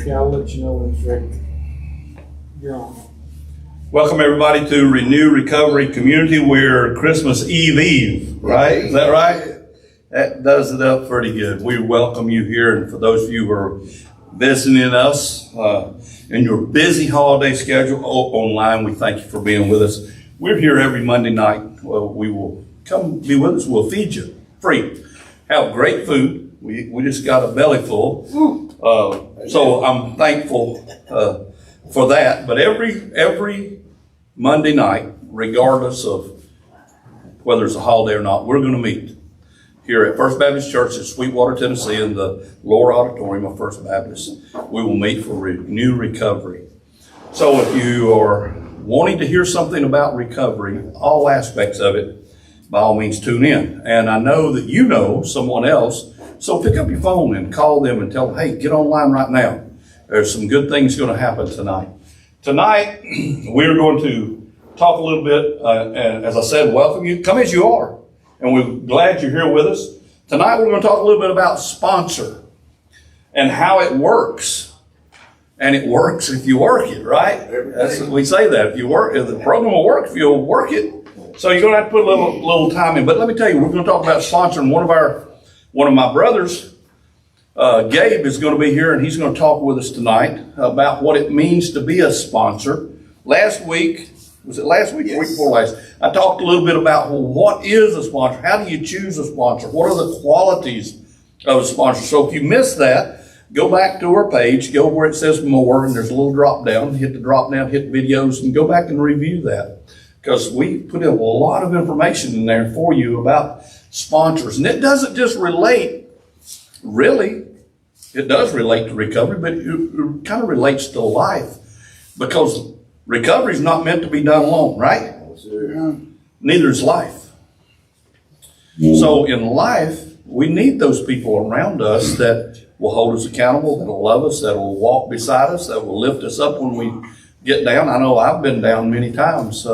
Yeah, I'll let you know when it's ready. You're on. Welcome everybody to Renew Recovery Community. We're Christmas Eve, right? Is that right? That does it up pretty good. We welcome you here, and for those of you who are visiting us in your busy holiday schedule online, we thank you for being with us. We're here every Monday night. Well, we will come be with us. We'll feed you free. Have great food. We just got a belly full. So I'm thankful for that. But every Monday night, regardless of whether it's a holiday or not, we're going to meet here at First Baptist Church in Sweetwater, Tennessee, in the lower auditorium of First Baptist. We will meet for Renew Recovery. So if you are wanting to hear something about recovery, all aspects of it, by all means tune in. And I know that you know someone else, so pick up your phone and call them and tell them, hey, get online right now. There's some good things going to happen tonight. Tonight, we're going to talk a little bit, and as I said, welcome you. Come as you are. And we're glad you're here with us. Tonight, we're going to talk a little bit about sponsor and how it works. And it works if you work it, right? We say that. If the program will work if you'll work it. So you're going to have to put a little time in. But let me tell you, we're going to talk about sponsoring. One of my brothers, Gabe, is going to be here, and he's going to talk with us tonight about what it means to be a sponsor. Last week, was it last week? Yes. Week before last, I talked a little bit about, well, what is a sponsor? How do you choose a sponsor? What are the qualities of a sponsor? So if you missed that, go back to our page, go where it says more, and there's a little drop down. Hit the drop down, hit videos, and go back and review that. Because we put in a lot of information in there for you about sponsors. And it doesn't just relate, really, it does relate to recovery, but it kind of relates to life. Because recovery is not meant to be done alone, right? Neither is life. So in life, we need those people around us that will hold us accountable, that will love us, that will walk beside us, that will lift us up when we get down. I know I've been down many times.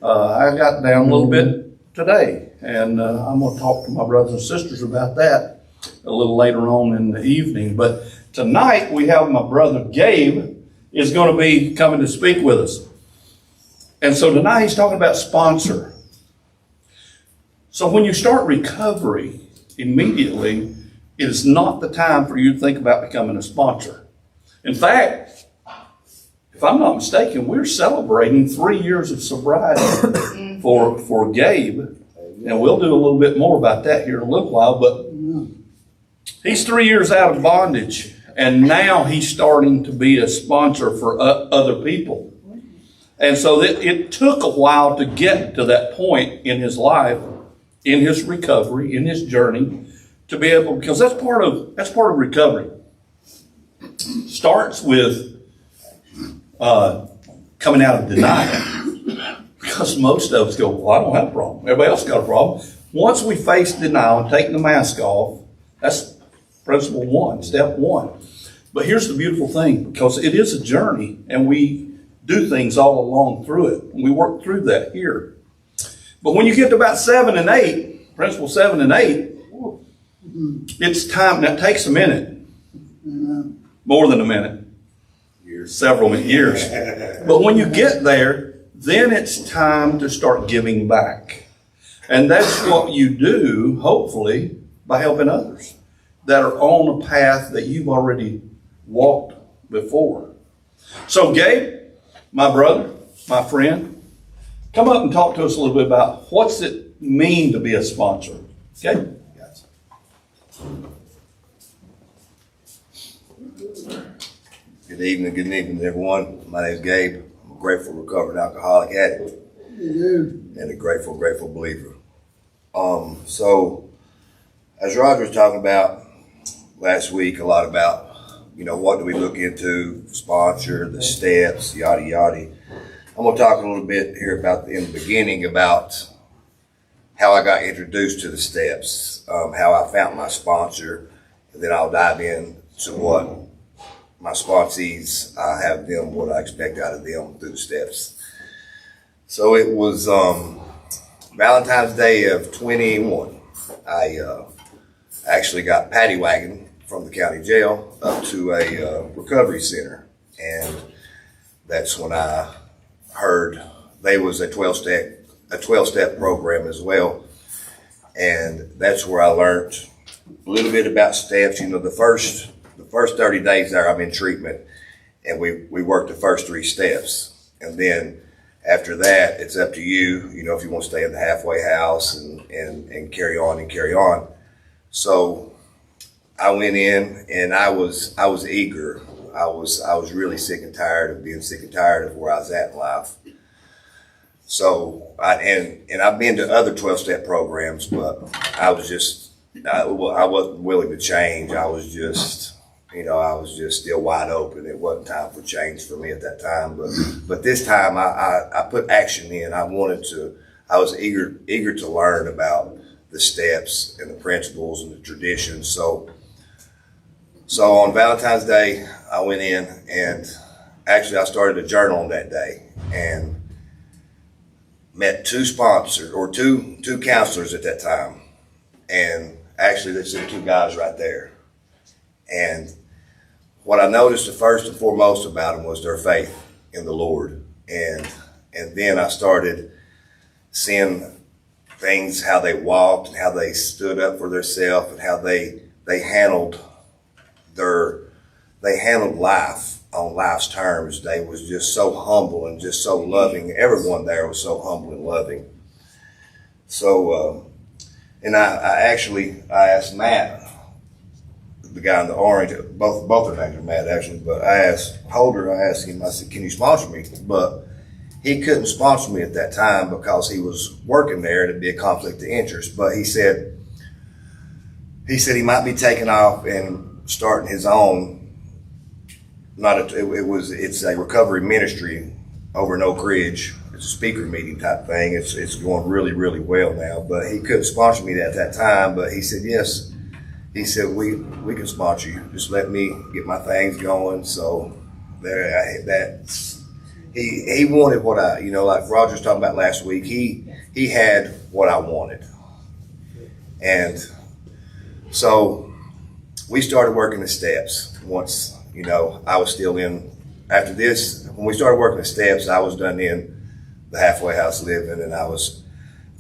I got down a little bit today, and I'm going to talk to my brothers and sisters about that a little later on in the evening. But tonight we have my brother Gabe is going to be coming to speak with us. And so tonight he's talking about sponsor. So when you start recovery, immediately, it is not the time for you to think about becoming a sponsor. In fact, if I'm not mistaken, we're celebrating 3 years of sobriety for Gabe. And we'll do a little bit more about that here in a little while. But he's 3 years out of bondage. And now he's starting to be a sponsor for other people. And so it took a while to get to that point in his life, in his recovery, in his journey, to be able, because that's part of recovery. Starts with coming out of denial. Because most of us go, well, I don't have a problem. Everybody else got a problem. Once we face denial and taking the mask off, that's principle one, step one. But here's the beautiful thing, because it is a journey, and we do things all along through it. And we work through that here. But when you get to about 7 and 8, principle 7 and 8, it's time. Now, it takes a minute. More than a minute. Several years. But when you get there, then it's time to start giving back. And that's what you do, hopefully, by helping others that are on a path that you've already walked before. So Gabe, my brother, my friend, come up and talk to us a little bit about what's it mean to be a sponsor. Okay? Good evening, everyone. My name is Gabe. I'm a grateful recovered alcoholic addict and a grateful believer. So, as Roger was talking about last week, a lot about, what do we look into, sponsor, the steps, yada, yada. I'm going to talk a little bit here about in the beginning about how I got introduced to the steps, how I found my sponsor, and then I'll dive in to what my sponsees, I have them, what I expect out of them through the steps. So it was Valentine's Day of 21. I actually got paddy wagon from the county jail up to a recovery center. And that's when I heard they was a 12-step program as well. And that's where I learned a little bit about steps. You know, the first 30 days there, I'm in treatment, and we work the first 3 steps. And then after that, it's up to you, you know, if you want to stay in the halfway house and carry on and carry on. So I went in and I was eager. I was really sick and tired of being sick and tired of where I was at in life. So I've been to other 12-step programs, but I wasn't willing to change. I was just still wide open. It wasn't time for change for me at that time. But this time I put action in. I was eager to learn about the steps and the principles and the traditions. So on Valentine's Day, I went in and actually I started a journal on that day and met 2 sponsors or two counselors at that time. And actually there's 2 guys right there. And what I noticed the first and foremost about them was their faith in the Lord. And then I started seeing things, how they walked and how they stood up for themselves and how they handled life on life's terms. They was just so humble and just so loving. Everyone there was so humble and loving. So, and I asked Matt, the guy in the orange, both their names are Matt actually, but I asked Holder, I said, can you sponsor me? But he couldn't sponsor me at that time because he was working there. It'd be a conflict of interest. But he said he might be taking off and starting his own. It's a recovery ministry over in Oak Ridge. It's a speaker meeting type thing. It's going really, really well now. But he couldn't sponsor me at that time. But he said yes. He said we can sponsor you. Just let me get my things going. So he wanted what like Roger was talking about last week. He had what I wanted, and so we started working the steps once. I was still in, after this, when we started working the steps, I was done in the halfway house living, and I was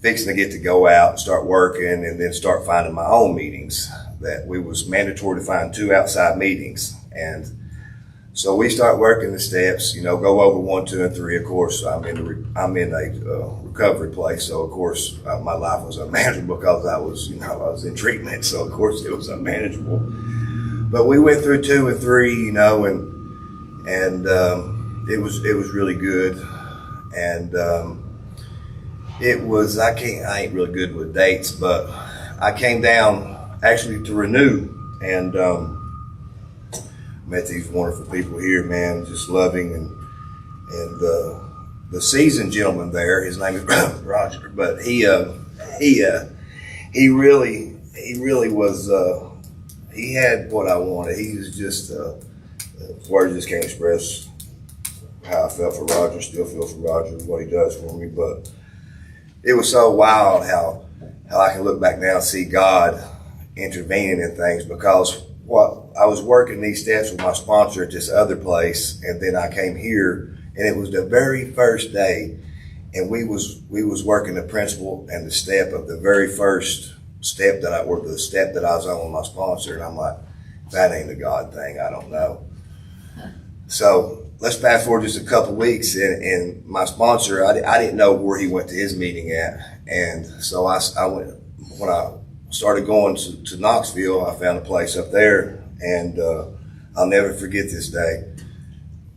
fixing to get to go out and start working and then start finding my own meetings. That we was mandatory to find 2 outside meetings. And so we start working the steps, go over 1, 2, and 3. Of course, I'm in a recovery place. So of course, my life was unmanageable because I was in treatment. So of course it was unmanageable. But we went through 2 and 3, and it was really good. And it was, I ain't really good with dates, but I came down actually to renew and met these wonderful people here, man, just loving. And the seasoned gentleman there, his name is Roger, but he really was, he had what I wanted. He was just, words just can't express how I felt for Roger, still feel for Roger, what he does for me. But it was so wild how I can look back now and see God intervening in things, because I was working these steps with my sponsor at this other place, and then I came here, and it was the very first day, and we was working the principle and the step of the very first step the step that I was on with my sponsor, and I'm like, that ain't a God thing, I don't know. So let's fast forward just a couple weeks, and my sponsor, I didn't know where he went to his meeting at, and so I went, when I started going to Knoxville, I found a place up there, and I'll never forget this day.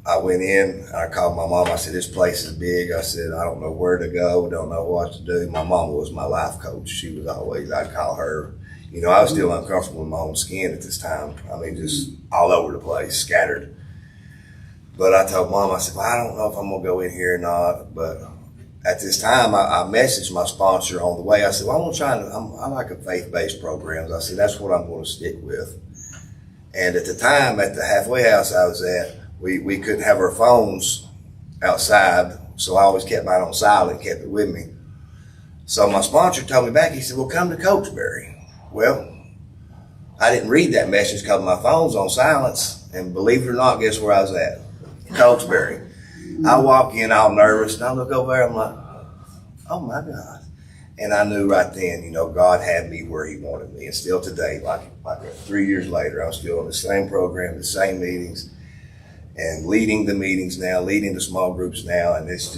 I went in, I called my mom, I said, this place is big. I said, I don't know where to go, don't know what to do. My mom was my life coach. She was always, I'd call her. I was still uncomfortable in my own skin at this time. I mean, just all over the place, scattered. But I told Mom, I said, well, I don't know if I'm gonna go in here or not. But at this time, I messaged my sponsor on the way. I said, well, I like a faith-based programs. I said, that's what I'm gonna stick with. And at the time, at the halfway house I was at, we couldn't have our phones outside, so I always kept mine on silent, kept it with me. So my sponsor told me back, he said, well, come to Cokesbury. Well, I didn't read that message because my phone's on silence. And believe it or not, guess where I was at? Cokesbury. I walk in all nervous, and I look over there, I'm like, oh my God. And I knew right then, God had me where he wanted me. And still today, like 3 years later, I'm still in the same program, the same meetings, and leading the meetings now, leading the small groups now. And it's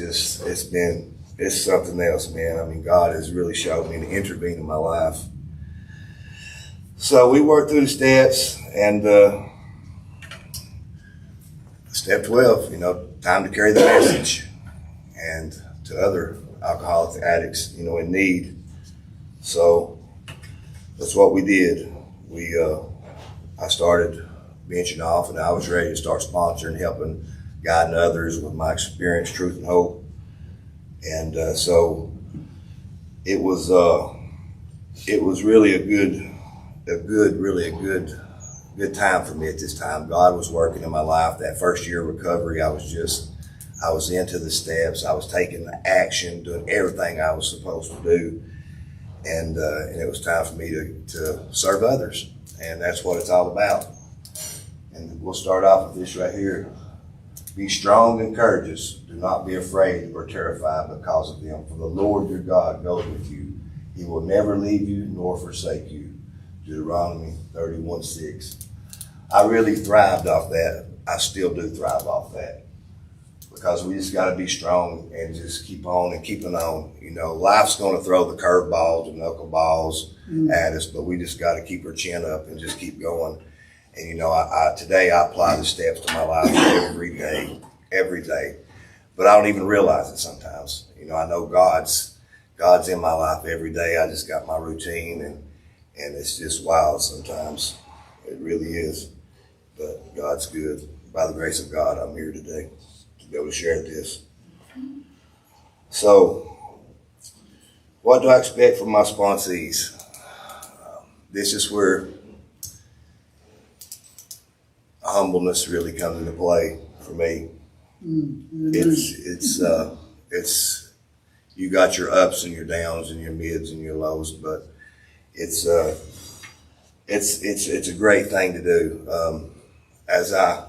something else, man. I mean, God has really showed me to intervene in my life. So we worked through the steps, and step 12, time to carry the message, and to other alcoholic addicts, in need. So that's what we did. I started benching off, and I was ready to start sponsoring, helping, guiding others with my experience, truth, and hope. And so it was really a good time for me at this time. God was working in my life. That first year of recovery, I was into the steps. I was taking the action, doing everything I was supposed to do. And it was time for me to serve others. And that's what it's all about. And we'll start off with this right here. Be strong and courageous. Do not be afraid or terrified because of them. For the Lord your God goes with you. He will never leave you nor forsake you. Deuteronomy 31:6. I really thrived off that. I still do thrive off that. Because we just got to be strong and just keep on and keeping on. Life's going to throw the curveballs and knuckleballs at us, but we just got to keep our chin up and just keep going. And today I apply the steps to my life every day. But I don't even realize it sometimes. I know God's in my life every day. I just got my routine, and it's just wild sometimes. It really is. But God's good. By the grace of God, I'm here today to be able to share this. So, what do I expect from my sponsees? This is where humbleness really comes into play for me. It's you got your ups and your downs and your mids and your lows, but it's a great thing to do. As I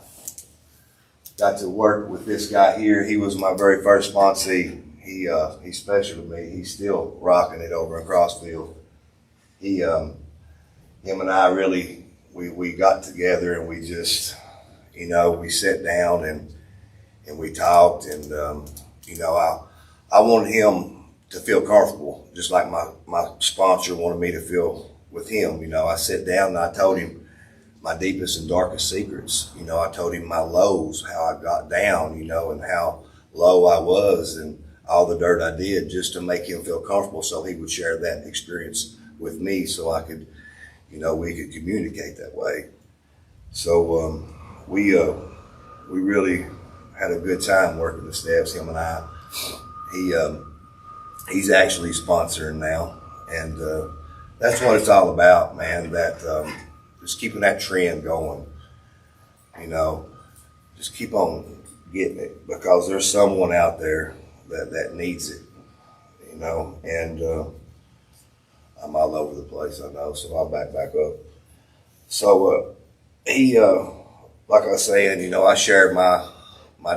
got to work with this guy here, he was my very first sponsee. He's special to me. He's still rocking it over in Crossfield. Him and I really, we got together, and we just, we sat down and we talked, and I wanted him to feel comfortable, just like my sponsor wanted me to feel with him. I sat down and I told him my deepest and darkest secrets. I told him my lows, how I got down, and how low I was, and all the dirt I did, just to make him feel comfortable, so he would share that experience with me, so I could, we could communicate that way. So we really had a good time working the steps, him and I. He's actually sponsoring now, and that's what it's all about, man. That just keeping that trend going. Just keep on getting it, because there's someone out there that needs it. And I'm all over the place, I know, so I'll back up. So he, like I was saying, I shared my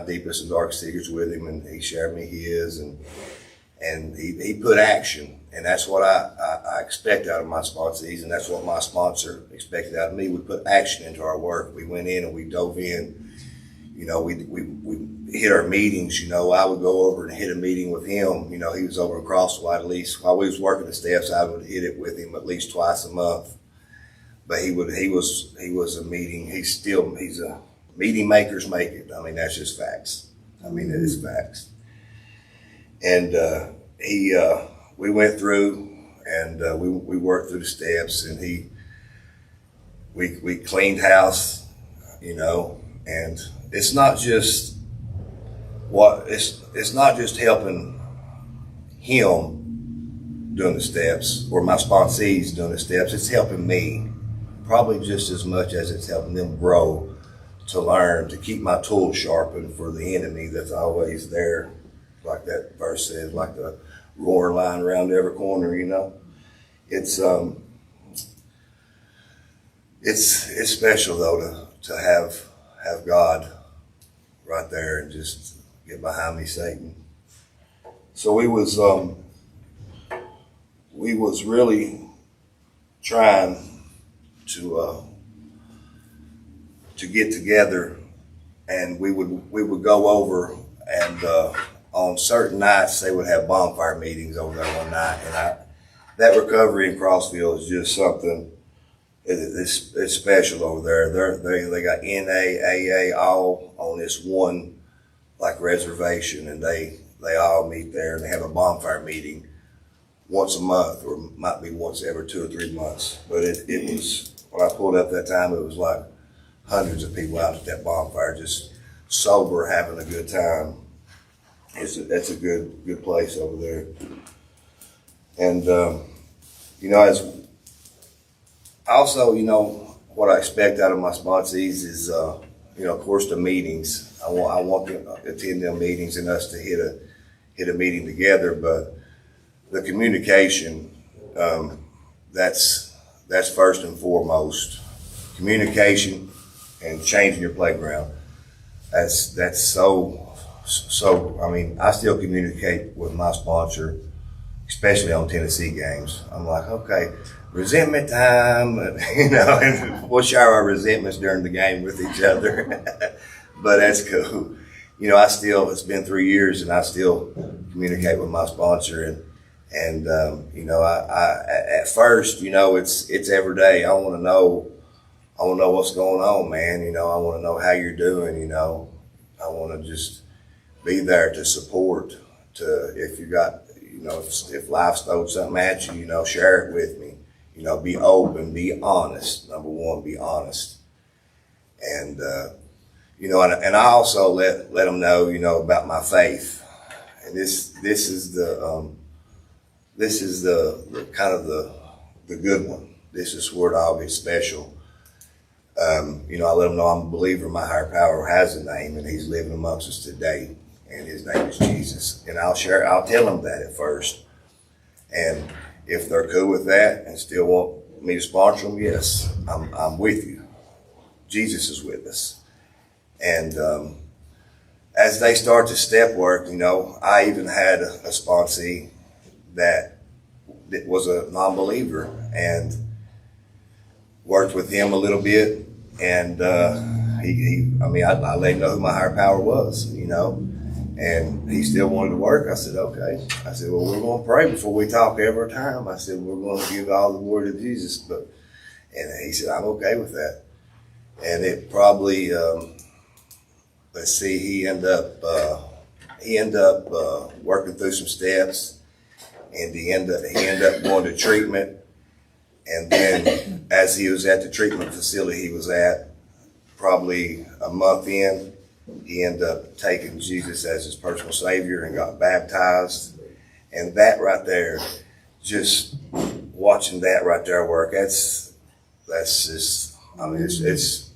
deepest and darkest secrets with him, and he shared me his, and he put action. And that's what I expect out of my sponsees, and that's what my sponsor expected out of me. We put action into our work. We went in and we dove in. We hit our meetings. I would go over and hit a meeting with him. He was over in Crossville at least. While we was working the steps, I would hit it with him at least twice a month. But he was a meeting. He's a meeting makers make it. I mean, that's just facts. It is facts. And we went through, and we worked through the steps, and we cleaned house, and it's not just helping him doing the steps, or my sponsees doing the steps. It's helping me probably just as much as it's helping them grow, to learn, to keep my tools sharpened for the enemy that's always there, like that verse says, like the roar line around every corner. It's It's special though to have God right there and just get behind me, Satan. So we was really trying to get together, and we would go over, and on certain nights they would have bonfire meetings over there one night, and that recovery in Crossville is just something. It's special over there. They got NA, AA all on this one like reservation, and they all meet there, and they have a bonfire meeting once a month, or might be once every 2 or 3 months. But it was, when I pulled up that time, it was like hundreds of people out at that bonfire, just sober, having a good time. That's a good place over there. And as also, what I expect out of my sponsees is, of course, the meetings. I want to attend them meetings and us to hit a meeting together. But the communication, that's first and foremost. Communication and changing your playground. That's so. I mean, I still communicate with my sponsor, especially on Tennessee games. I'm like, okay, resentment time, and we'll share our resentments during the game with each other. But that's cool. It's been 3 years, and I still communicate with my sponsor, and I at first, it's every day. I want to know what's going on, man. I want to know how you're doing. I want to just be there to support. If you got, if life's thrown something at you, share it with me. Be open, be honest. Number one, be honest. And, and I also let them know, about my faith. And this is the kind of the good one. This is where it all gets special. I let them know I'm a believer. My higher power has a name, and he's living amongst us today. And his name is Jesus. And I'll tell them that at first. And if they're cool with that and still want me to sponsor them, yes, I'm with you. Jesus is with us. And as they start to step work, I even had a sponsee that was a non-believer, and worked with him a little bit. And I let him know who my higher power was, and he still wanted to work. I said, okay. I said, well, we're going to pray before we talk every time. I said, we're going to give all the glory to Jesus. And he said, I'm okay with that. And it probably, he ended up working through some steps, and he ended up going to treatment. And then as he was at the treatment facility he was at, probably a month in, he ended up taking Jesus as his personal savior and got baptized. And that right there, just watching that right there work, that's just, it's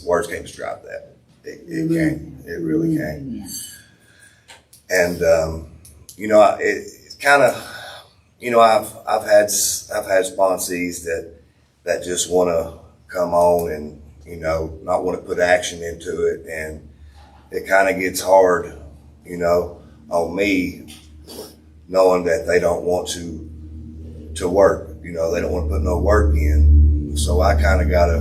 words can't describe that. It can't. It really can't. And, it's kind of, I've had sponsees that just want to come on and, not want to put action into it. And it kind of gets hard, on me, knowing that they don't want to work. They don't want to put no work in. So I kind of got to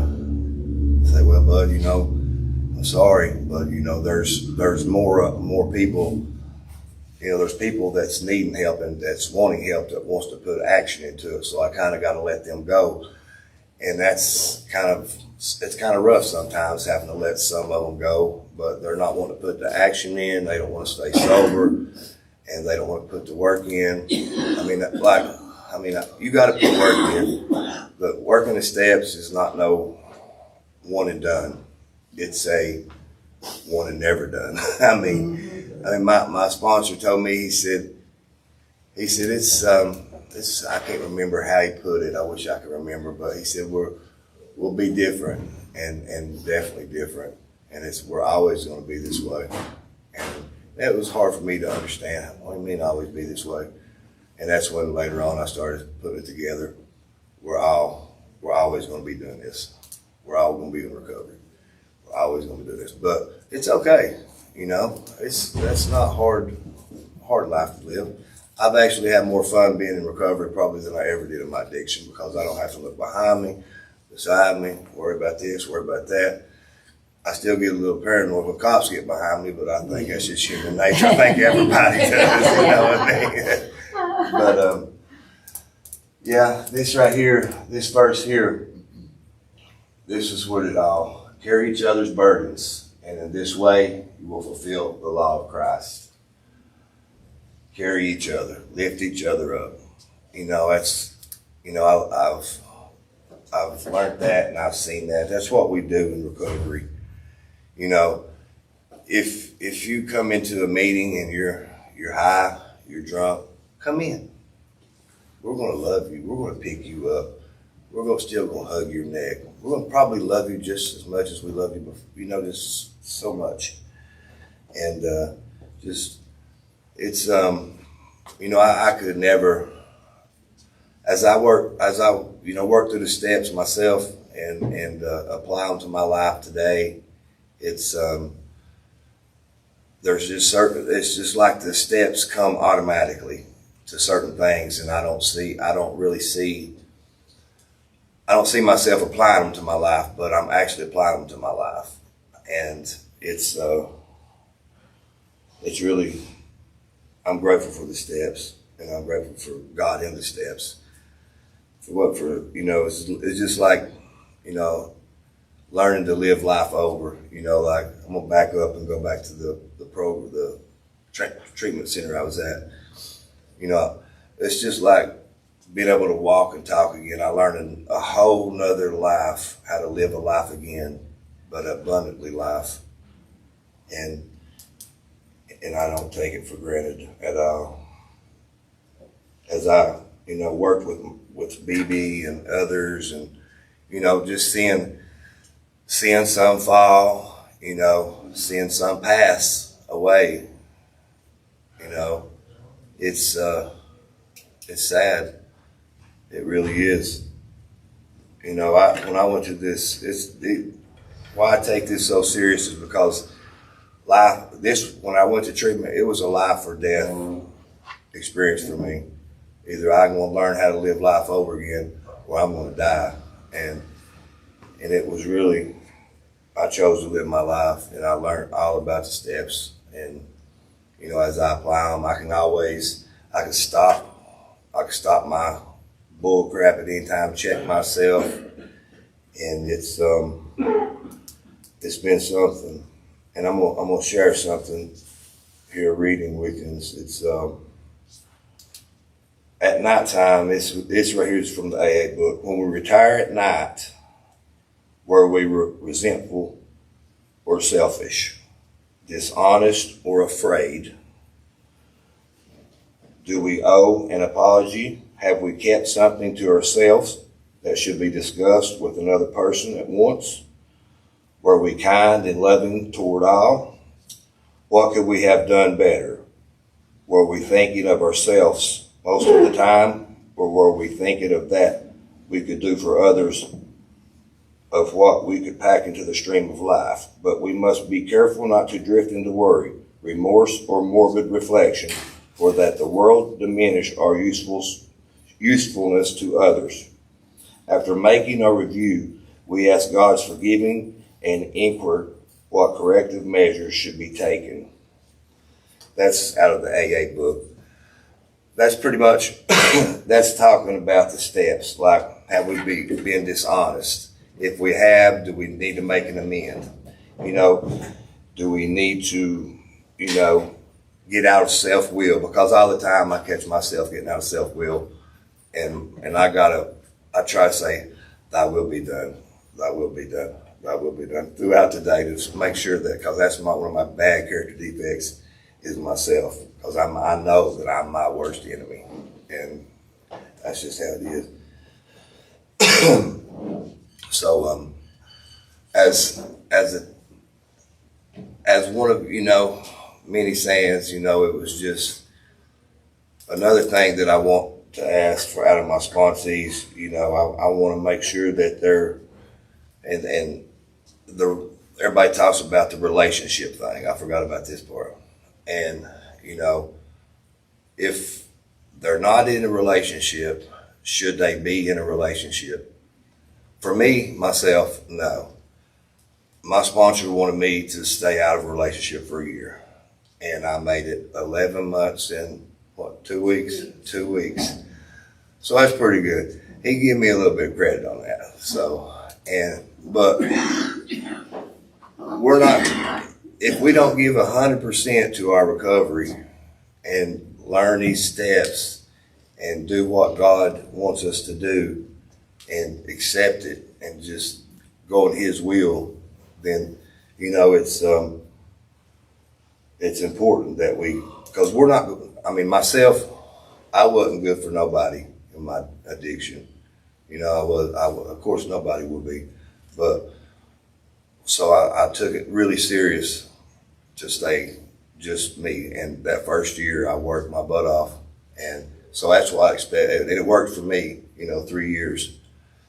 say, well, bud, I'm sorry, but, there's more people. There's people that's needing help and that's wanting help, that wants to put action into it. So I kind of got to let them go. And it's kind of rough sometimes having to let some of them go, but they're not wanting to put the action in. They don't want to stay sober, and they don't want to put the work in. You got to put work in, but working the steps is not no one and done. It's a one and never done. My sponsor told me, he said it's I can't remember how he put it. I wish I could remember, but he said we'll be different and definitely different, and we're always going to be this way. And that was hard for me to understand. What do you mean always be this way? And that's when later on I started putting it together. We're all always going to be doing this. We're all going to be in recovery. We're always going to do this, but it's okay. You know, that's not hard life to live. I've actually had more fun being in recovery probably than I ever did in my addiction, because I don't have to look behind me, beside me, worry about this, worry about that. I still get a little paranoid when cops get behind me, but I think that's just human nature. I think everybody does, you know what I mean? But yeah, this right here, this verse here, this is what it all, carry each other's burdens, and in this way you will fulfill the law of Christ. Carry each other, lift each other up. You know, that's, you know, I've learned that and I've seen that. That's what we do in recovery. You know, if you come into a meeting and you're high, you're drunk, come in. We're going to love you. We're going to pick you up. We're still going to hug your neck. We're going to probably love you just as much as we love you before. You know this so much. And it's, you know, I could never, as I work through the steps myself and apply them to my life today, it's just like the steps come automatically to certain things, and I don't see myself applying them to my life, but I'm actually applying them to my life. And it's really, I'm grateful for the steps, and I'm grateful for God in the steps. You know, it's just like, you know, learning to live life over. You know, like, I'm gonna back up and go back to the treatment center I was at. You know, it's just like being able to walk and talk again. I learned a whole nother life, how to live a life again, but abundantly life. And I don't take it for granted at all. As I, you know, worked with BB and others, and, you know, just seeing some fall, you know, seeing some pass away, you know, it's sad. It really is. You know, when I went to this, why I take this so serious is because when I went to treatment, it was a life or death experience for me. Either I'm going to learn how to live life over again, or I'm going to die. And it was really, I chose to live my life, and I learned all about the steps. And, you know, as I apply them, I can stop my bull crap at any time, check myself. And it's been something. And I'm gonna share something here, reading with you. It's at nighttime. It's right here. It's from the AA book. When we retire at night, were we resentful or selfish, dishonest or afraid? Do we owe an apology? Have we kept something to ourselves that should be discussed with another person at once? Were we kind and loving toward all? What could we have done better? Were we thinking of ourselves most of the time, or were we thinking of that we could do for others, of what we could pack into the stream of life? But we must be careful not to drift into worry, remorse, or morbid reflection, for that the world diminish our usefulness to others. After making a review, we ask God's forgiving and inquire what corrective measures should be taken. That's out of the AA book. That's pretty much, that's talking about the steps, like have we been dishonest? If we have, do we need to make an amend? You know, do we need to, you know, get out of self-will? Because all the time I catch myself getting out of self-will, and I try to say, thy will be done, thy will be done, thy will be done throughout the day, to make sure that, because that's one of my bad character defects is myself, because I know that I'm my worst enemy, and that's just how it is. So, as one of, you know, many sayings, you know, it was just another thing that I want to ask for out of my sponsees. You know, I want to make sure that they're, and everybody talks about the relationship thing. I forgot about this part. And, you know, if they're not in a relationship, should they be in a relationship? For me, myself, no. My sponsor wanted me to stay out of a relationship for a year. And I made it 11 months and 2 weeks? 2 weeks. So that's pretty good. He gave me a little bit of credit on that. So, but we're not, if we don't give 100% to our recovery and learn these steps and do what God wants us to do and accept it and just go in His will, then, you know, it's important that because we're not, I mean, myself, I wasn't good for nobody in my addiction. You know, of course nobody would be, but so I took it really serious to stay just me. And that first year I worked my butt off. And so that's what I expected. And it worked for me, you know, 3 years.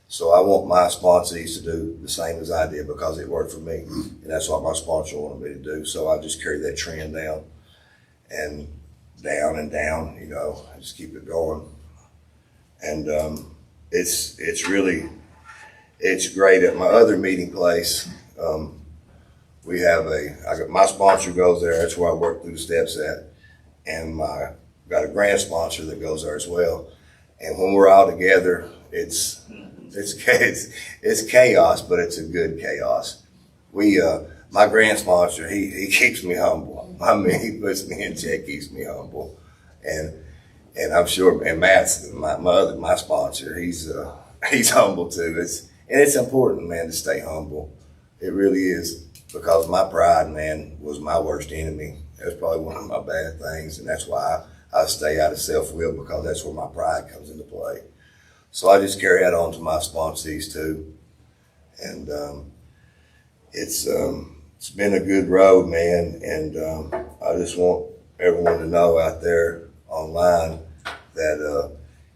So I want my sponsees to do the same as I did because it worked for me. And that's what my sponsor wanted me to do. So I just carry that trend down and down, you know, I just keep it going. And it's really great. At my other meeting place, we have my sponsor goes there. That's where I work through the steps at. And got a grant sponsor that goes there as well. And when we're all together, it's chaos, but it's a good chaos. My grant sponsor, he keeps me humble. I mean, he puts me in check, keeps me humble. And I'm sure, and Matt's my sponsor, he's humble too. It's important, man, to stay humble. It really is, because my pride, man, was my worst enemy. That's probably one of my bad things, and that's why I stay out of self-will, because that's where my pride comes into play. So I just carry that on to my sponsees too. And it's been a good road, man. And I just want everyone to know out there online that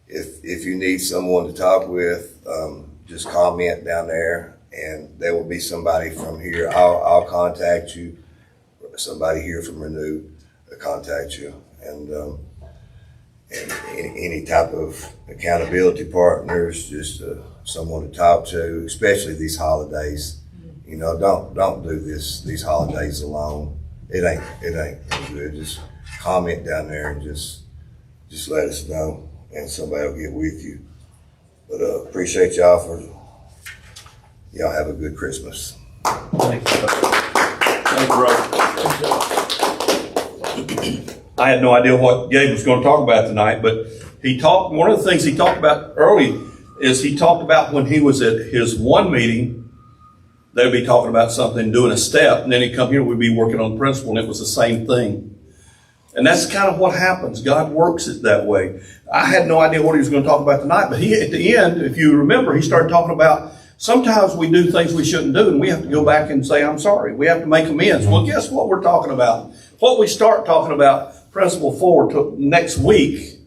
if you need someone to talk with, just comment down there, and there will be somebody from here. I'll contact you. Somebody here from Renew will contact you. And any type of accountability partners, just someone to talk to, especially these holidays. You know, don't do these holidays alone. It ain't good. Just comment down there and just let us know, and somebody will get with you. But appreciate y'all y'all have a good Christmas. Thanks, bro. I had no idea what Gabe was going to talk about tonight, but one of the things he talked about early is he talked about when he was at his one meeting, they'd be talking about something, doing a step, and then he'd come here, we'd be working on the principle, and it was the same thing. And that's kind of what happens. God works it that way. I had no idea what he was going to talk about tonight, but at the end, if you remember, he started talking about sometimes we do things we shouldn't do, and we have to go back and say, I'm sorry. We have to make amends. Well, guess what we're talking about? What we start talking about, Principle 4, next week,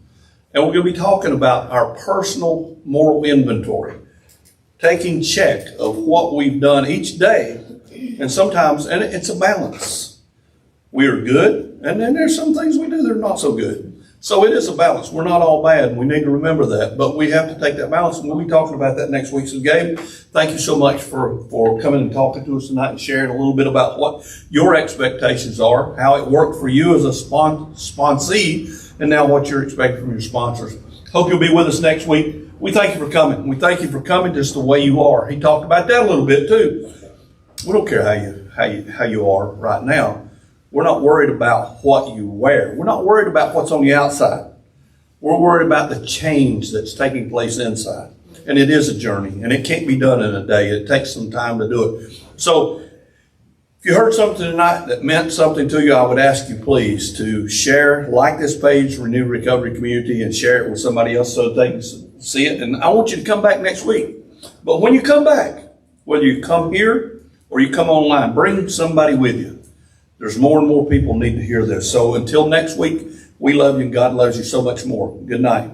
and we're going to be talking about our personal moral inventory, taking check of what we've done each day. And sometimes, and it's a balance. We are good, and then there's some things we do that are not so good. So it is a balance. We're not all bad. We need to remember that. But we have to take that balance, and we'll be talking about that next week. So Gabe, thank you so much for coming and talking to us tonight and sharing a little bit about what your expectations are, how it worked for you as a sponsee, and now what you're expecting from your sponsors. Hope you'll be with us next week. We thank you for coming. We thank you for coming just the way you are. He talked about that a little bit too. We don't care how you are right now. We're not worried about what you wear. We're not worried about what's on the outside. We're worried about the change that's taking place inside. And it is a journey, and it can't be done in a day. It takes some time to do it. So if you heard something tonight that meant something to you, I would ask you please to share, like this page, Renew Recovery Community, and share it with somebody else so they can see it. And I want you to come back next week. But when you come back, whether you come here or you come online, bring somebody with you. There's more and more people need to hear this. So until next week, we love you and God loves you so much more. Good night.